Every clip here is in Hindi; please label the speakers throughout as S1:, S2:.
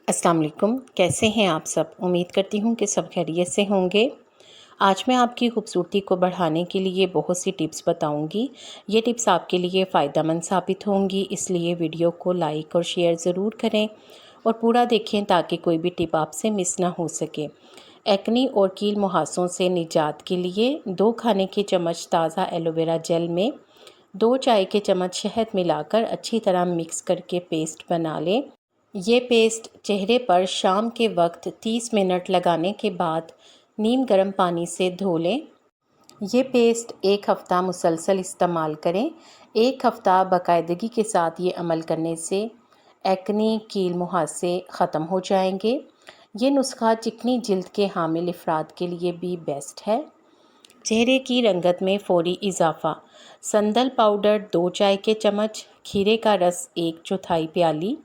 S1: अस्सलाम वालेकुम, कैसे हैं आप सब। उम्मीद करती हूँ कि सब खैरियत से होंगे। आज मैं आपकी खूबसूरती को बढ़ाने के लिए बहुत सी टिप्स बताऊंगी। ये टिप्स आपके लिए फ़ायदेमंद साबित होंगी, इसलिए वीडियो को लाइक और शेयर ज़रूर करें और पूरा देखें ताकि कोई भी टिप आपसे मिस ना हो सके। एक्ने और कील मुहासों से निजात के लिए 2 खाने के चम्मच ताज़ा एलोवेरा जेल में 2 चाय के चम्मच शहद मिलाकर अच्छी तरह मिक्स करके पेस्ट बना लें। ये पेस्ट चेहरे पर शाम के वक्त 30 मिनट लगाने के बाद नीम गर्म पानी से धो लें। ये पेस्ट 1 हफ़्ता मुसलसल इस्तेमाल करें। 1 हफ़्ता बाकायदगी के साथ ये अमल करने से एक्ने कील मुहासे ख़त्म हो जाएंगे। ये नुस्खा चिकनी जिल्द के हामिल अफराद के लिए भी बेस्ट है। चेहरे की रंगत में फ़ौरी इजाफ़ा। संदल पाउडर 2 चाय के चम्मच, खीरे का रस 1/4 प्याली,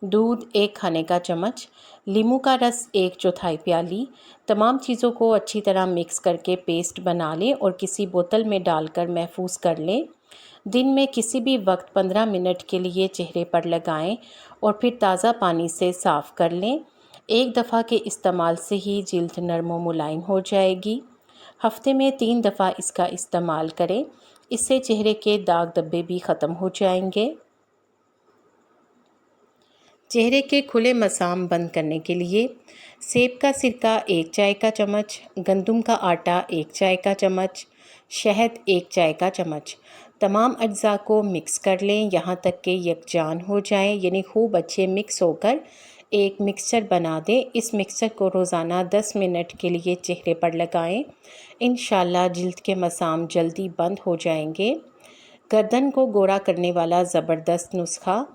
S1: दूध 1 खाने का चम्मच, नींबू का रस 1/4 प्याली। तमाम चीज़ों को अच्छी तरह मिक्स करके पेस्ट बना लें और किसी बोतल में डालकर महफूज कर लें। दिन में किसी भी वक्त 15 मिनट के लिए चेहरे पर लगाएं और फिर ताज़ा पानी से साफ़ कर लें। एक दफ़ा के इस्तेमाल से ही जिल्द नरम व मुलायम हो जाएगी। हफ्ते में 3 दफ़ा इसका इस्तेमाल करें, इससे चेहरे के दाग धब्बे भी ख़त्म हो जाएंगे। चेहरे के खुले मसाम बंद करने के लिए सेब का सिरका 1 चाय का चम्मच, गंदम का आटा 1 चाय का चम्मच, शहद 1 चाय का चम्मच। तमाम अज्जा को मिक्स कर लें यहाँ तक कि यकजान हो जाएं, यानी खूब अच्छे मिक्स होकर एक मिक्सचर बना दें। इस मिक्सचर को रोज़ाना 10 मिनट के लिए चेहरे पर लगाएं। इंशाल्लाह जिल्द के मसाम जल्दी बंद हो जाएंगे। गर्दन को गोरा करने वाला ज़बरदस्त नुस्खा।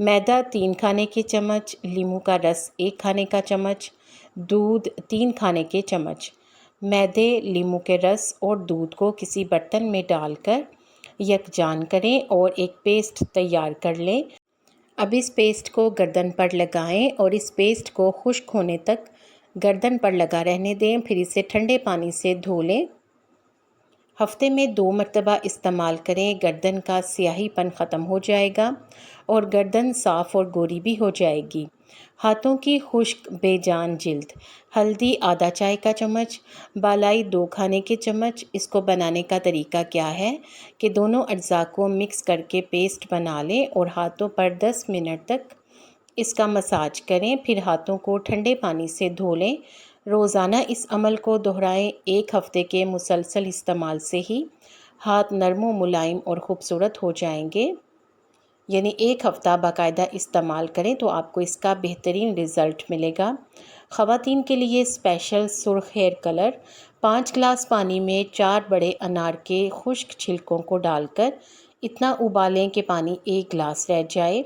S1: मैदा 3 खाने के चम्मच, नींबू का रस 1 खाने का चम्मच, दूध 3 खाने के चम्मच। मैदे, नींबू के रस और दूध को किसी बर्तन में डालकर यकजान करें और एक पेस्ट तैयार कर लें। अब इस पेस्ट को गर्दन पर लगाएं और इस पेस्ट को खुश्क होने तक गर्दन पर लगा रहने दें। फिर इसे ठंडे पानी से धो लें। हफ्ते में 2 मरतबा इस्तेमाल करें। गर्दन का स्याहीपन ख़त्म हो जाएगा और गर्दन साफ़ और गोरी भी हो जाएगी। हाथों की खुश्क बेजान जिल्द। हल्दी आधा चाय का चम्मच, बालाई 2 खाने के चम्मच। इसको बनाने का तरीका क्या है कि दोनों अज्जा को मिक्स करके पेस्ट बना लें और हाथों पर 10 मिनट तक इसका मसाज करें। फिर हाथों को ठंडे पानी से धो लें। रोज़ाना इस अमल को दोहराएं। 1 हफ़्ते के मुसलसल इस्तेमाल से ही हाथ नरम व मुलायम और ख़ूबसूरत हो जाएंगे। यानी 1 हफ़्ता बाकायदा इस्तेमाल करें तो आपको इसका बेहतरीन रिज़ल्ट मिलेगा। ख़वातीन के लिए स्पेशल सुर्ख हेयर कलर। 5 गिलास पानी में 4 बड़े अनार के खुश्क छिलकों को डालकर इतना उबालें कि पानी 1 गिलास रह जाए।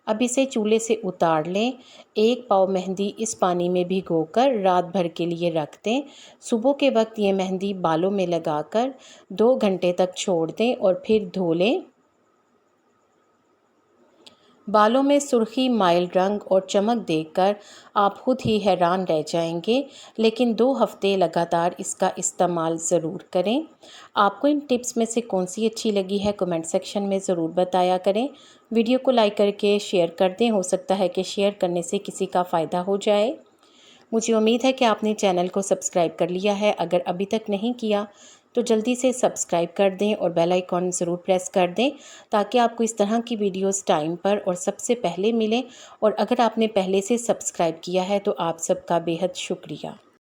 S1: अब इसे चूल्हे से उतार लें। 1 पाव मेहंदी इस पानी में भिगोकर रात भर के लिए रख दें। सुबह के वक्त ये मेहंदी बालों में लगाकर 2 घंटे तक छोड़ दें और फिर धो लें। बालों में सुर्खी, माइल रंग और चमक देखकर आप खुद ही हैरान रह जाएंगे। लेकिन 2 हफ़्ते लगातार इसका इस्तेमाल ज़रूर करें। आपको इन टिप्स में से कौन सी अच्छी लगी है कमेंट सेक्शन में ज़रूर बताया करें। वीडियो को लाइक करके शेयर कर दें, हो सकता है कि शेयर करने से किसी का फ़ायदा हो जाए। मुझे उम्मीद है कि आपने चैनल को सब्सक्राइब कर लिया है। अगर अभी तक नहीं किया तो जल्दी से सब्सक्राइब कर दें और बेल आइकॉन ज़रूर प्रेस कर दें ताकि आपको इस तरह की वीडियोस टाइम पर और सबसे पहले मिलें। और अगर आपने पहले से सब्सक्राइब किया है तो आप सबका बेहद शुक्रिया।